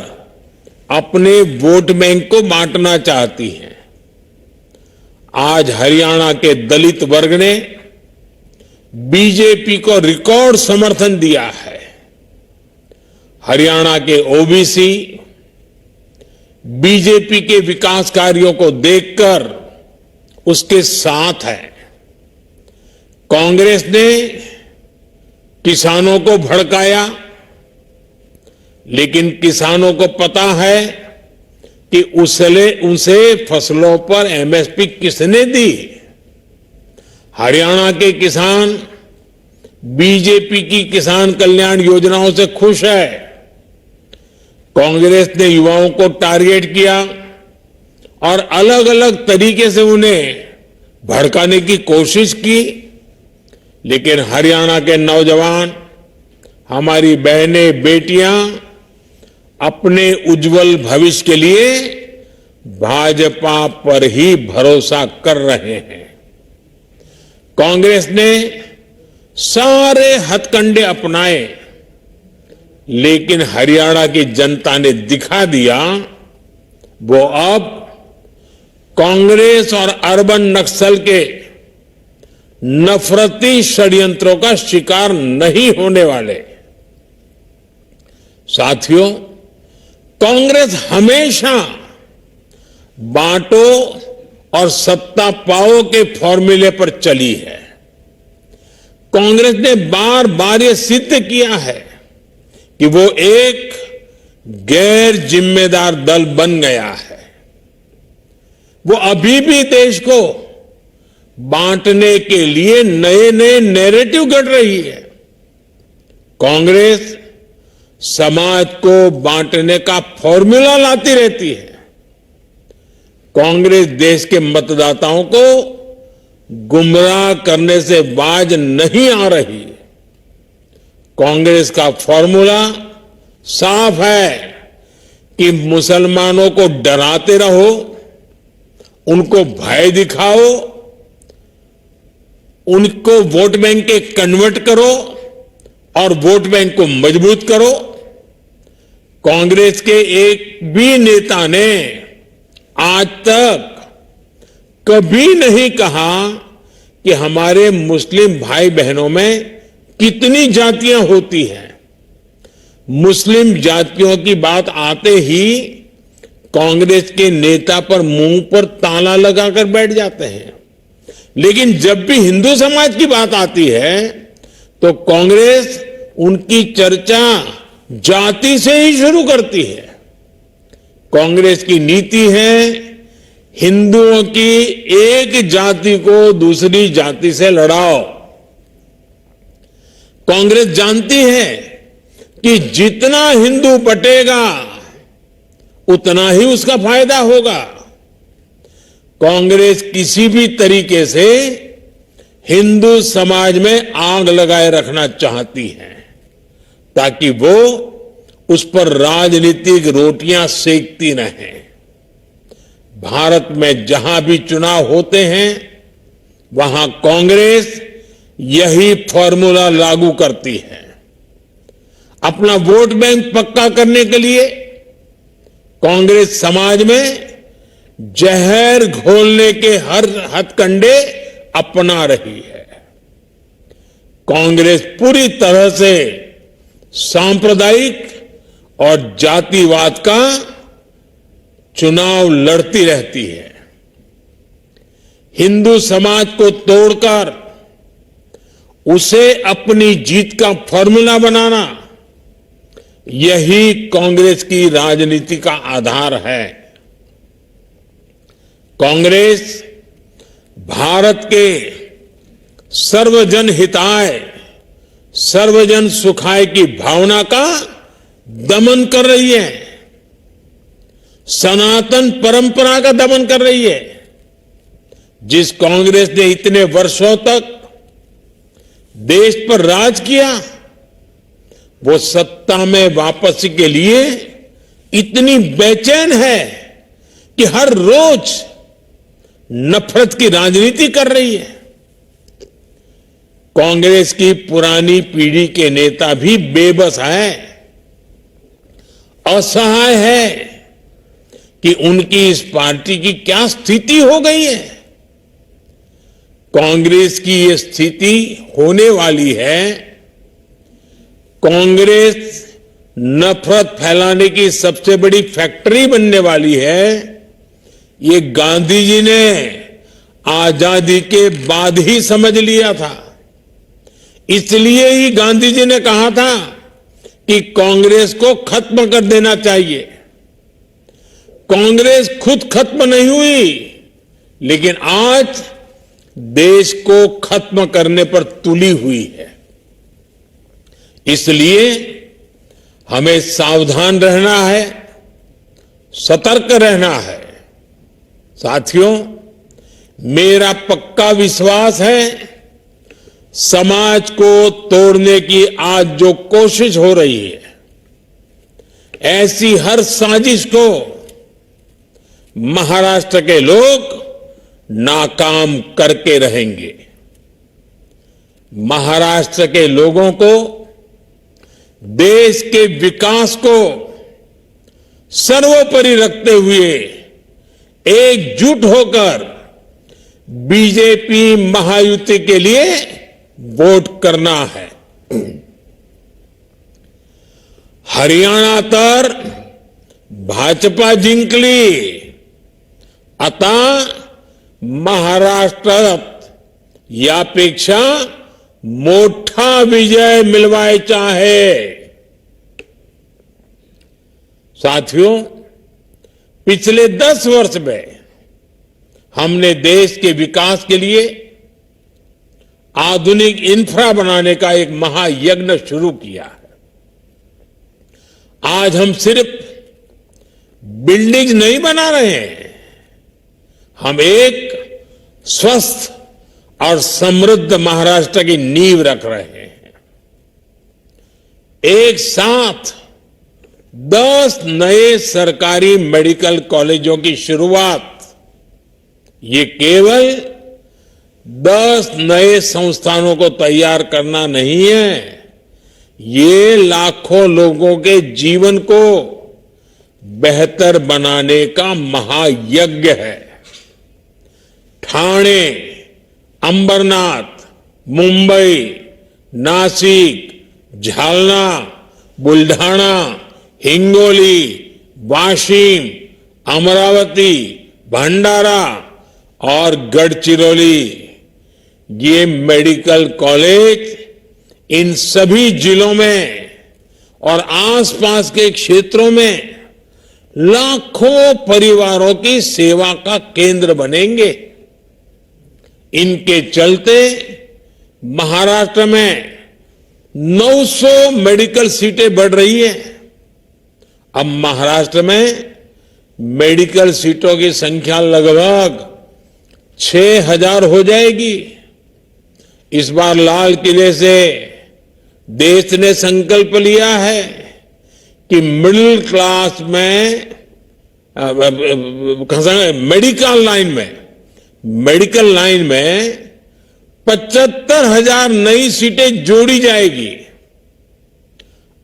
अपने वोट बैंक को बांटना चाहती है। आज हरियाणा के दलित वर्ग ने बीजेपी को रिकॉर्ड समर्थन दिया है। हरियाणा के ओबीसी बीजेपी के विकास कार्यों को देखकर उसके साथ है। कांग्रेस ने किसानों को भड़काया, लेकिन किसानों को पता है कि उसे फसलों पर एमएसपी किसने दी। हरियाणा के किसान बीजेपी की किसान कल्याण योजनाओं से खुश है। कांग्रेस ने युवाओं को टारगेट किया और अलग अलग तरीके से उन्हें भड़काने की कोशिश की, लेकिन हरियाणा के नौजवान, हमारी बहनें, बेटियां अपने उज्जवल भविष्य के लिए भाजपा पर ही भरोसा कर रहे हैं। कांग्रेस ने सारे हथकंडे अपनाए, लेकिन हरियाणा की जनता ने दिखा दिया वो अब कांग्रेस और अर्बन नक्सल के नफरती षड्यंत्रों का शिकार नहीं होने वाले। साथियों, कांग्रेस हमेशा बांटो और सत्ता पाओ के फॉर्मूले पर चली है। कांग्रेस ने बार बार यह सिद्ध किया है कि वो एक गैर जिम्मेदार दल बन गया है। वो अभी भी देश को बांटने के लिए नए नए नैरेटिव गढ़ रही है। कांग्रेस समाज को बांटने का फॉर्मूला लाती रहती है। कांग्रेस देश के मतदाताओं को गुमराह करने से बाज नहीं आ रही। कांग्रेस का फॉर्मूला साफ है कि मुसलमानों को डराते रहो, उनको भय दिखाओ, उनको वोट बैंक के कन्वर्ट करो और वोट बैंक को मजबूत करो। कांग्रेस के एक भी नेता ने आज तक कभी नहीं कहा कि हमारे मुस्लिम भाई बहनों में कितनी जातियां होती हैं। मुस्लिम जातियों की बात आते ही कांग्रेस के नेता पर मुंह पर ताला लगाकर बैठ जाते हैं। लेकिन जब भी हिंदू समाज की बात आती है तो कांग्रेस उनकी चर्चा जाति से ही शुरू करती है। कांग्रेस की नीति है हिंदुओं की एक जाति को दूसरी जाति से लड़ाओ। कांग्रेस जानती है कि जितना हिंदू बटेगा उतना ही उसका फायदा होगा। कांग्रेस किसी भी तरीके से हिंदू समाज में आग लगाए रखना चाहती है ताकि वो उस पर राजनीतिक रोटियां सेकती रहें। भारत में जहां भी चुनाव होते हैं वहां कांग्रेस यही फॉर्मूला लागू करती है। अपना वोट बैंक पक्का करने के लिए कांग्रेस समाज में जहर घोलने के हर हथकंडे अपना रही है। कांग्रेस पूरी तरह से सांप्रदायिक और जातिवाद का चुनाव लड़ती रहती है। हिंदू समाज को तोड़कर उसे अपनी जीत का फॉर्मूला बनाना, यही कांग्रेस की राजनीति का आधार है। कांग्रेस भारत के सर्वजन हिताय, सर्वजन सुखाय की भावना का दमन कर रही है, सनातन परंपरा का दमन कर रही है। जिस कांग्रेस ने इतने वर्षों तक देश पर राज किया, वो सत्ता में वापसी के लिए इतनी बेचैन है कि हर रोज नफरत की राजनीति कर रही है। कांग्रेस की पुरानी पीढ़ी के नेता भी बेबस है, असहाय है कि उनकी इस पार्टी की क्या स्थिति हो गई है। कांग्रेस की ये स्थिति होने वाली है। कांग्रेस नफरत फैलाने की सबसे बड़ी फैक्ट्री बनने वाली है। ये गांधी जी ने आजादी के बाद ही समझ लिया था। इसलिए ही गांधी जी ने कहा था कि कांग्रेस को खत्म कर देना चाहिए। कांग्रेस खुद खत्म नहीं हुई, लेकिन आज देश को खत्म करने पर तुली हुई है। इसलिए हमें सावधान रहना है, सतर्क रहना है। साथियों, मेरा पक्का विश्वास है समाज को तोड़ने की आज जो कोशिश हो रही है, ऐसी हर साजिश को महाराष्ट्र के लोग नाकाम करके रहेंगे। महाराष्ट्र के लोगों को देश के विकास को सर्वोपरि रखते हुए एकजुट होकर बीजेपी महायुति के लिए वोट करना है। हरियाणा तर भाजपा जिंकली, आता महाराष्ट्रात यापेक्षा मोठा विजय मिलवायचा है। साथियों, पिछले 10 वर्ष में हमने देश के विकास के लिए आधुनिक इंफ्रा बनाने का एक महायज्ञ शुरू किया है। आज हम सिर्फ बिल्डिंग नहीं बना रहे हैं, हम एक स्वस्थ और समृद्ध महाराष्ट्र की नींव रख रहे हैं। एक साथ 10 नए सरकारी मेडिकल कॉलेजों की शुरुआत, ये केवल 10 नए संस्थानों को तैयार करना नहीं है, ये लाखों लोगों के जीवन को बेहतर बनाने का महायज्ञ है। ठाणे, अंबरनाथ, मुंबई, नासिक, झालना, बुल्ढाना, हिंगोली, वाशिम, अमरावती, भंडारा और गढ़चिरौली, ये मेडिकल कॉलेज इन सभी जिलों में और आसपास के क्षेत्रों में लाखों परिवारों की सेवा का केंद्र बनेंगे। इनके चलते महाराष्ट्र में 900 मेडिकल सीटें बढ़ रही है। अब महाराष्ट्र में मेडिकल सीटों की संख्या लगभग 6000 हो जाएगी। इस बार लाल किले से देश ने संकल्प लिया है कि मिडिल क्लास में मेडिकल लाइन में 75,000 नई सीटें जोड़ी जाएगी।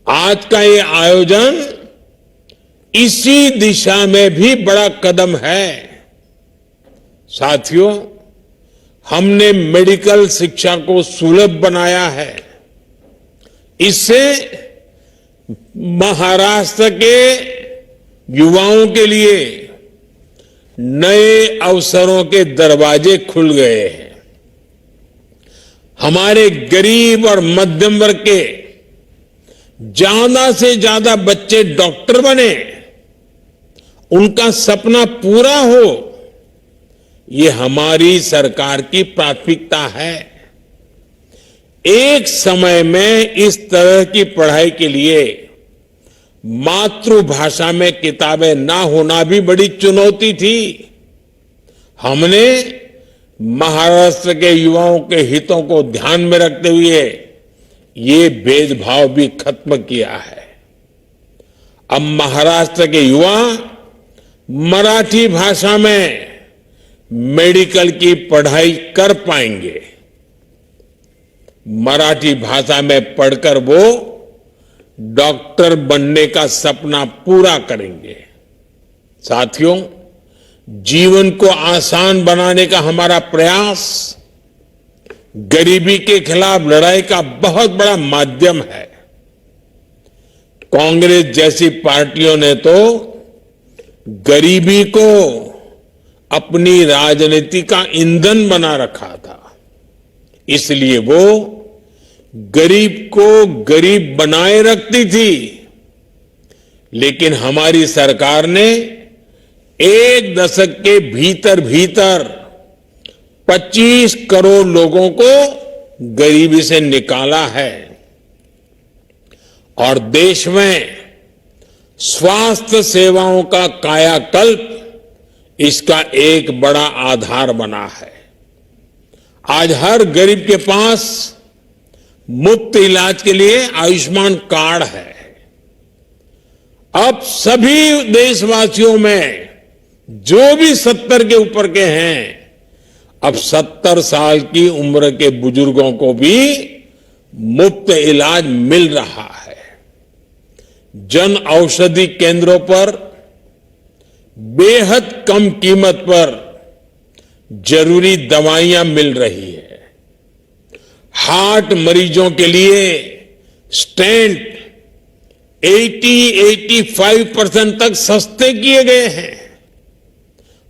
आज का ये आयोजन इसी दिशा में भी बड़ा कदम है। साथियों, हमने मेडिकल शिक्षा को सुलभ बनाया है। इससे महाराष्ट्र के युवाओं के लिए नए अवसरों के दरवाजे खुल गए हैं। हमारे गरीब और मध्यम वर्ग के ज्यादा से ज्यादा बच्चे डॉक्टर बने, उनका सपना पूरा हो, ये हमारी सरकार की प्राथमिकता है। एक समय में इस तरह की पढ़ाई के लिए मातृभाषा में किताबें ना होना भी बड़ी चुनौती थी। हमने महाराष्ट्र के युवाओं के हितों को ध्यान में रखते हुए ये भेदभाव भी खत्म किया है। अब महाराष्ट्र के युवा मराठी भाषा में मेडिकल की पढ़ाई कर पाएंगे। मराठी भाषा में पढ़कर वो डॉक्टर बनने का सपना पूरा करेंगे। साथियों, जीवन को आसान बनाने का हमारा प्रयास गरीबी के खिलाफ लड़ाई का बहुत बड़ा माध्यम है। कांग्रेस जैसी पार्टियों ने तो गरीबी को अपनी राजनीति का ईंधन बना रखा था, इसलिए वो गरीब को गरीब बनाए रखती थी। लेकिन हमारी सरकार ने एक दशक के भीतर भीतर 25 करोड़ लोगों को गरीबी से निकाला है और देश में स्वास्थ्य सेवाओं का कायाकल्प इसका एक बड़ा आधार बना है। आज हर गरीब के पास मुफ्त इलाज के लिए आयुष्मान कार्ड है। अब सभी देशवासियों में जो भी 70 के ऊपर के हैं, अब 70 साल की उम्र के बुजुर्गों को भी मुफ्त इलाज मिल रहा है। जन औषधि केंद्रों पर बेहद कम कीमत पर जरूरी दवाइयां मिल रही है। हार्ट मरीजों के लिए स्टेंट 80-85% तक सस्ते किए गए हैं।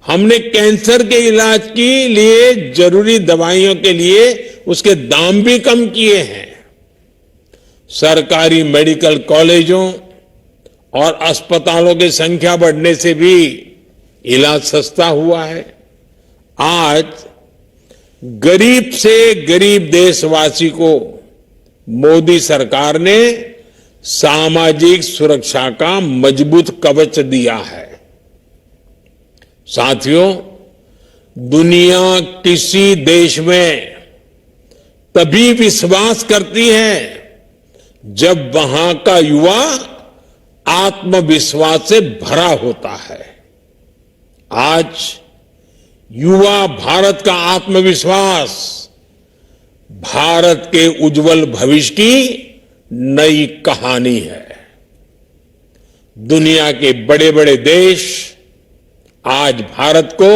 हमने कैंसर के इलाज के लिए जरूरी दवाइयों के लिए उसके दाम भी कम किए हैं। सरकारी मेडिकल कॉलेजों और अस्पतालों की संख्या बढ़ने से भी इलाज सस्ता हुआ है। आज गरीब से गरीब देशवासी को मोदी सरकार ने सामाजिक सुरक्षा का मजबूत कवच दिया है। साथियों, दुनिया किसी देश में तभी विश्वास करती है जब वहां का युवा आत्मविश्वास से भरा होता है। आज युवा भारत का आत्मविश्वास भारत के उज्जवल भविष्य की नई कहानी है। दुनिया के बड़े बड़े देश आज भारत को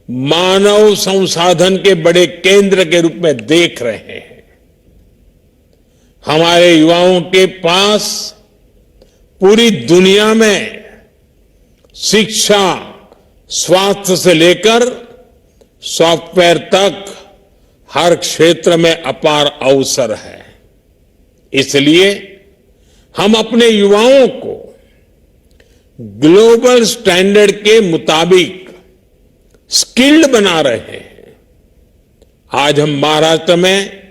मानव संसाधन के बड़े केंद्र के रूप में देख रहे हैं। हमारे युवाओं के पास पूरी दुनिया में शिक्षा, स्वास्थ्य से लेकर सॉफ्टवेयर तक हर क्षेत्र में अपार अवसर है। इसलिए हम अपने युवाओं को ग्लोबल स्टैंडर्ड के मुताबिक स्किल्ड बना रहे हैं। आज हम महाराष्ट्र में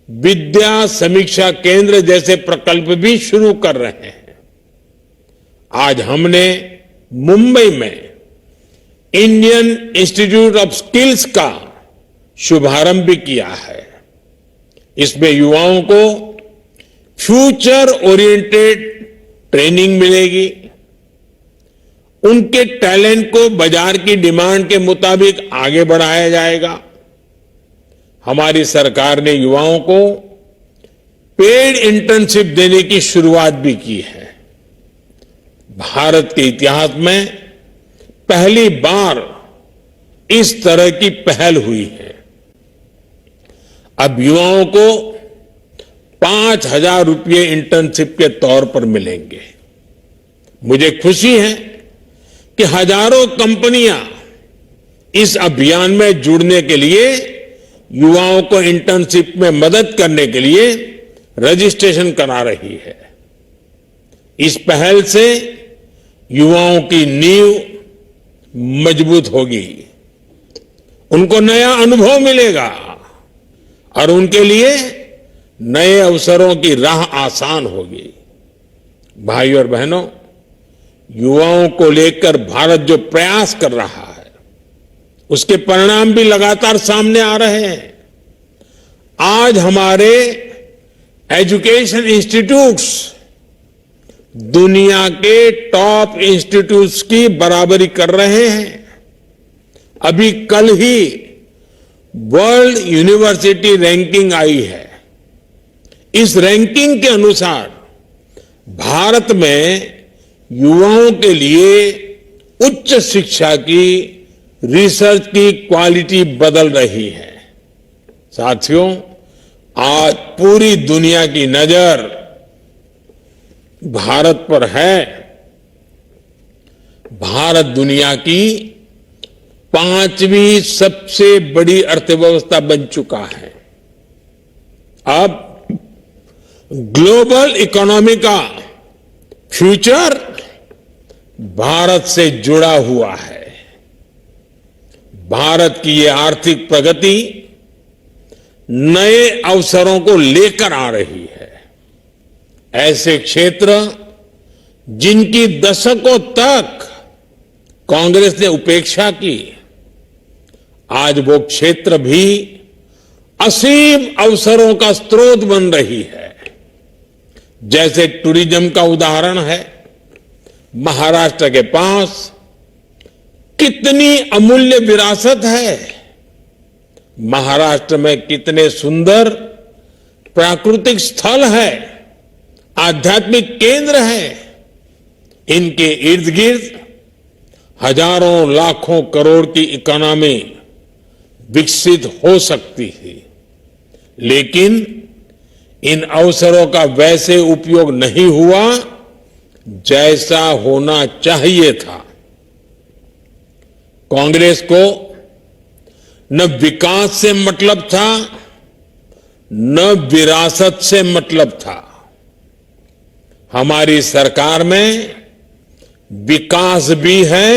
विद्या समीक्षा केंद्र जैसे प्रकल्प भी शुरू कर रहे हैं। आज हमने मुंबई में इंडियन इंस्टीट्यूट ऑफ स्किल्स का शुभारंभ भी किया है। इसमें युवाओं को फ्यूचर ओरिएंटेड ट्रेनिंग मिलेगी। उनके टैलेंट को बाजार की डिमांड के मुताबिक आगे बढ़ाया जाएगा। हमारी सरकार ने युवाओं को पेड इंटर्नशिप देने की शुरुआत भी की है। भारत के इतिहास में पहली बार इस तरह की पहल हुई है। अब युवाओं को 5,000 रुपये इंटर्नशिप के तौर पर मिलेंगे। मुझे खुशी है कि हजारों कंपनियां इस अभियान में जुड़ने के लिए युवाओं को इंटर्नशिप में मदद करने के लिए रजिस्ट्रेशन करा रही है। इस पहल से युवाओं की नींव मजबूत होगी, उनको नया अनुभव मिलेगा और उनके लिए नए अवसरों की राह आसान होगी। भाइयों और बहनों, युवाओं को लेकर भारत जो प्रयास कर रहा है उसके परिणाम भी लगातार सामने आ रहे हैं। आज हमारे एजुकेशन इंस्टीट्यूट्स दुनिया के टॉप इंस्टीट्यूट्स की बराबरी कर रहे हैं। अभी कल ही वर्ल्ड यूनिवर्सिटी रैंकिंग आई है। इस रैंकिंग के अनुसार भारत में युवाओं के लिए उच्च शिक्षा की रिसर्च की क्वालिटी बदल रही है। साथियों, आज पूरी दुनिया की नजर भारत पर है। भारत दुनिया की 5वीं सबसे बड़ी अर्थव्यवस्था बन चुका है। अब ग्लोबल इकोनॉमी का फ्यूचर भारत से जुड़ा हुआ है। भारत की ये आर्थिक प्रगति नए अवसरों को लेकर आ रही है। ऐसे क्षेत्र जिनकी दशकों तक कांग्रेस ने उपेक्षा की, आज वो क्षेत्र भी असीम अवसरों का स्रोत बन रही है। जैसे टूरिज्म का उदाहरण है। महाराष्ट्र के पास कितनी अमूल्य विरासत है। महाराष्ट्र में कितने सुंदर प्राकृतिक स्थल है, आध्यात्मिक केंद्र है। इनके इर्द गिर्द हजारों लाखों करोड़ की इकोनॉमी विकसित हो सकती थी, लेकिन इन अवसरों का वैसे उपयोग नहीं हुआ जैसा होना चाहिए था। कांग्रेस को न विकास से मतलब था, न विरासत से मतलब था। हमारी सरकार में विकास भी है,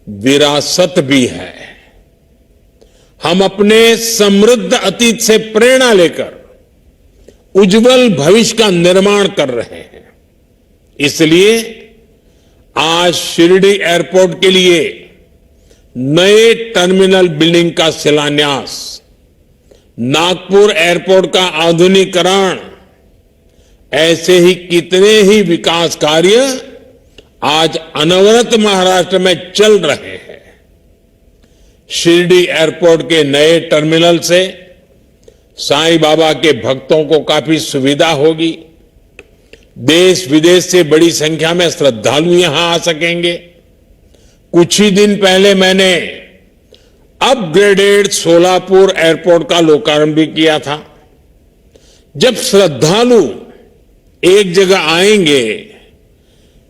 विरासत भी है। हम अपने समृद्ध अतीत से प्रेरणा लेकर उज्जवल भविष्य का निर्माण कर रहे हैं। इसलिए आज शिरडी एयरपोर्ट के लिए नए टर्मिनल बिल्डिंग का शिलान्यास, नागपुर एयरपोर्ट का आधुनिकीकरण, ऐसे ही कितने ही विकास कार्य आज अनवरत महाराष्ट्र में चल रहे हैं। शिरडी एयरपोर्ट के नए टर्मिनल से साईं बाबा के भक्तों को काफी सुविधा होगी। देश विदेश से बड़ी संख्या में श्रद्धालु यहां आ सकेंगे। कुछ ही दिन पहले मैंने अपग्रेडेड सोलापुर एयरपोर्ट का लोकार्पण भी किया था। जब श्रद्धालु एक जगह आएंगे,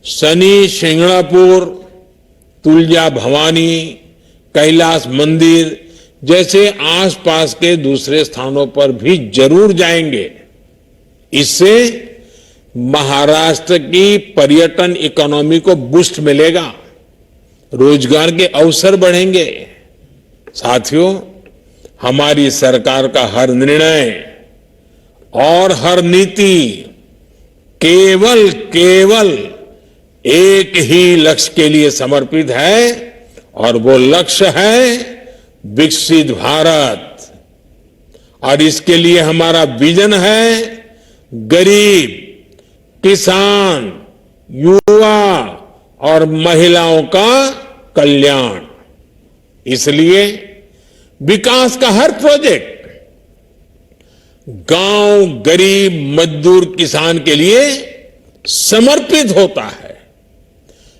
शनि शिंगणापुर, तुलजा भवानी, कैलाश मंदिर जैसे आसपास के दूसरे स्थानों पर भी जरूर जाएंगे। इससे महाराष्ट्र की पर्यटन इकोनॉमी को बूस्ट मिलेगा, रोजगार के अवसर बढ़ेंगे। साथियों, हमारी सरकार का हर निर्णय और हर नीति केवल एक ही लक्ष्य के लिए समर्पित है, और वो लक्ष्य है विकसित भारत। और इसके लिए हमारा विजन है गरीब, किसान, युवा और महिलाओं का कल्याण। इसलिए विकास का हर प्रोजेक्ट गांव, गरीब, मजदूर, किसान के लिए समर्पित होता है।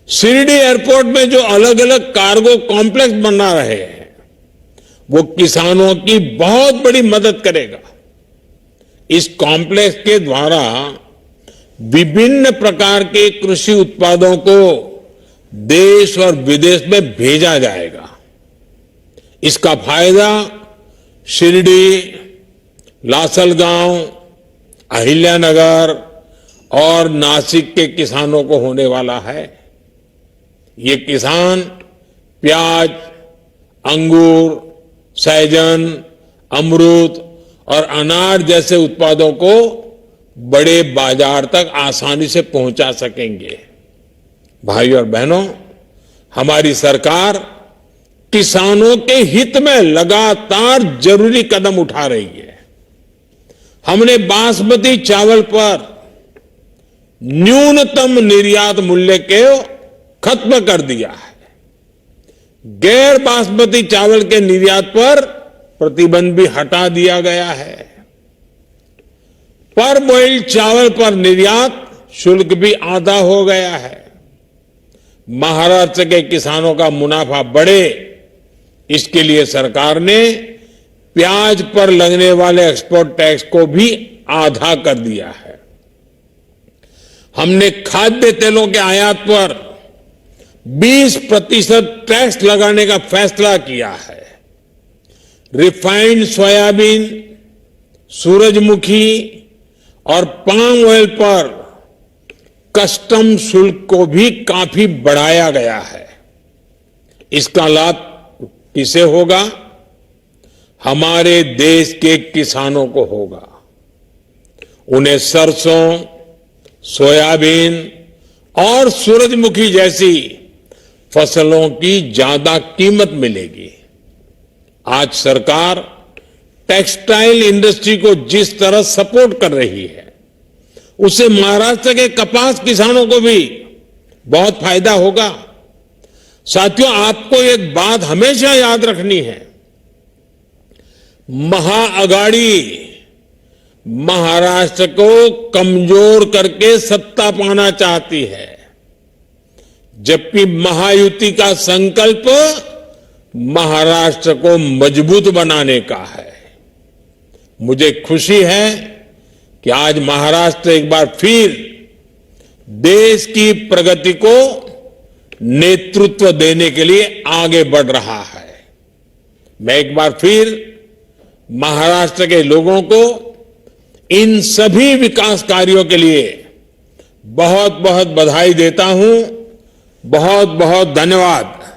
शिरडी एयरपोर्ट में जो अलग अलग कार्गो कॉम्प्लेक्स बना रहे हैं, वो किसानों की बहुत बड़ी मदद करेगा। इस कॉम्प्लेक्स के द्वारा विभिन्न प्रकार के कृषि उत्पादों को देश और विदेश में भेजा जाएगा। इसका फायदा शिरडी, लासलगांव, अहिल्यानगर और नासिक के किसानों को होने वाला है। ये किसान प्याज, अंगूर, सहजन, अमरूद और अनार जैसे उत्पादों को बड़े बाजार तक आसानी से पहुंचा सकेंगे। भाइयों और बहनों, हमारी सरकार किसानों के हित में लगातार जरूरी कदम उठा रही है। हमने बासमती चावल पर न्यूनतम निर्यात मूल्य को खत्म कर दिया है। गैर बासमती चावल के निर्यात पर प्रतिबंध भी हटा दिया गया है। पर बॉइल्ड चावल पर निर्यात शुल्क भी आधा हो गया है। महाराष्ट्र के किसानों का मुनाफा बढ़े, इसके लिए सरकार ने प्याज पर लगने वाले एक्सपोर्ट टैक्स को भी आधा कर दिया है। हमने खाद्य तेलों के आयात पर 20% टैक्स लगाने का फैसला किया है। रिफाइंड सोयाबीन, सूरजमुखी और पाम ऑयल पर कस्टम शुल्क को भी काफी बढ़ाया गया है। इसका लाभ किसे होगा? हमारे देश के किसानों को होगा। उन्हें सरसों, सोयाबीन और सूरजमुखी जैसी फसलों की ज्यादा कीमत मिलेगी। आज सरकार टेक्सटाइल इंडस्ट्री को जिस तरह सपोर्ट कर रही है, उससे महाराष्ट्र के कपास किसानों को भी बहुत फायदा होगा। साथियों, आपको एक बात हमेशा याद रखनी है, महाअघाड़ी महाराष्ट्र को कमजोर करके सत्ता पाना चाहती है, जबकि महायुति का संकल्प महाराष्ट्र को मजबूत बनाने का है। मुझे खुशी है कि आज महाराष्ट्र एक बार फिर देश की प्रगति को नेतृत्व देने के लिए आगे बढ़ रहा है। मैं एक बार फिर महाराष्ट्र के लोगों को इन सभी विकास कार्यों के लिए बहुत बहुत बधाई देता हूं। बहुत बहुत धन्यवाद।